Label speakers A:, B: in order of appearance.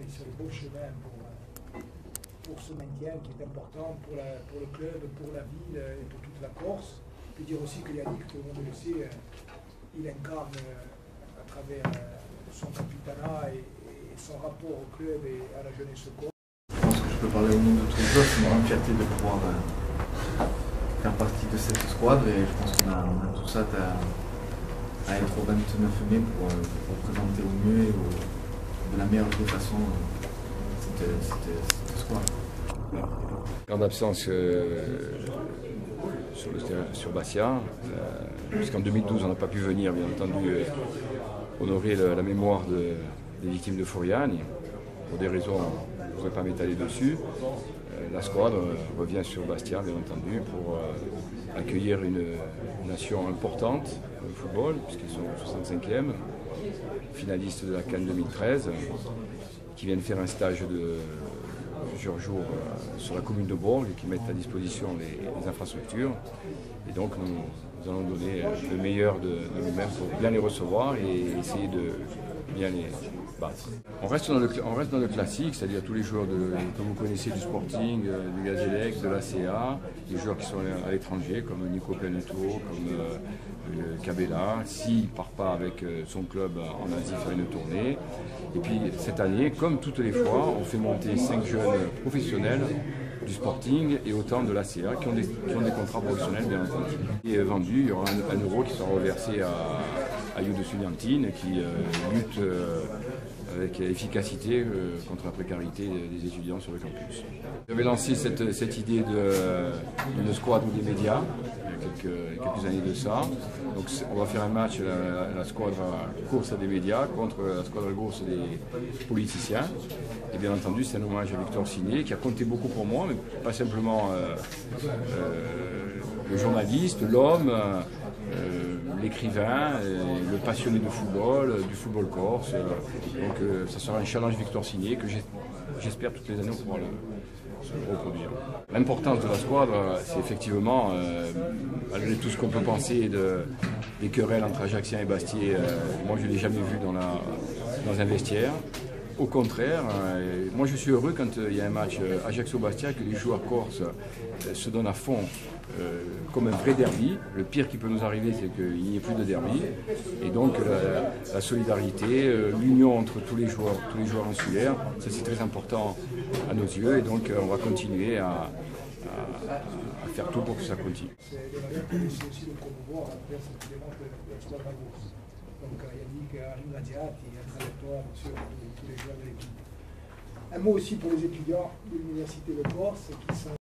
A: sur le bon chemin pour ce maintien qui est important pour le club, pour la ville et pour toute la Corse. Je peux dire aussi que Yannick, tout le monde le sait, il incarne à travers son capitanat et son rapport au club et à la jeunesse corse.
B: Je pense que je peux parler au nom de tous les joueurs, c'est une grande fierté de pouvoir faire partie de cette squad et je pense qu'on a tout ça à être au 29 mai pour représenter au mieux et de la meilleure des façons cette squad.
C: Grande absence sur Bastia, puisqu'en 2012 on n'a pas pu venir, bien entendu, honorer la mémoire des victimes de Furiani. Pour des raisons, je ne voudrais pas m'étaler dessus. La squad revient sur Bastia, bien entendu, pour accueillir une nation importante au football, puisqu'ils sont 65e, finalistes de la CAN 2013, qui viennent faire un stage de plusieurs jours sur la commune de Bourg et qui mettent à disposition les infrastructures. Et donc nous allons donner le meilleur de nous-mêmes pour bien les recevoir et essayer de bien les battre. On reste dans le classique, c'est-à-dire tous les joueurs que vous connaissez du Sporting, du Gazélec, de l'ACA, les joueurs qui sont à l'étranger comme Nico Pianetto, comme Cabella, s'il ne part pas avec son club en Asie faire une tournée. Et puis cette année, comme toutes les fois, on fait monter 5 jeunes professionnels du Sporting et autant de l'ACA qui ont des contrats professionnels bien entendu. Et vendu, il y aura un euro qui sera reversé à Youth Sudiantine qui lutte avec efficacité contre la précarité des étudiants sur le campus. J'avais lancé cette idée d'une squad ou des médias il y a quelques années de ça. Donc on va faire un match, la squadra course des médias contre la squadra course des politiciens. Et bien entendu, c'est un hommage à Victor Signé qui a compté beaucoup pour moi, mais pas simplement le journaliste, l'homme, l'écrivain, le passionné de football, du football corse. Donc ça sera un challenge Victor Signé que j'espère toutes les années pouvoir se reproduire. L'importance de la squadre, c'est effectivement, malgré tout ce qu'on peut penser des querelles entre Ajacciens et Bastiais, moi je ne l'ai jamais vu dans un vestiaire. Au contraire, moi je suis heureux quand il y a un match Ajaccio-Bastia que les joueurs corses se donnent à fond comme un vrai derby. Le pire qui peut nous arriver, c'est qu'il n'y ait plus de derby. Et donc la solidarité, l'union entre tous les joueurs insulaires, ça c'est très important à nos yeux. Et donc on va continuer à faire tout pour que ça continue.
A: Donc Yannick arrive à Diati, à trajectoire sur tous les joueurs de l'équipe. Un mot aussi pour les étudiants de l'Université de Corse qui sont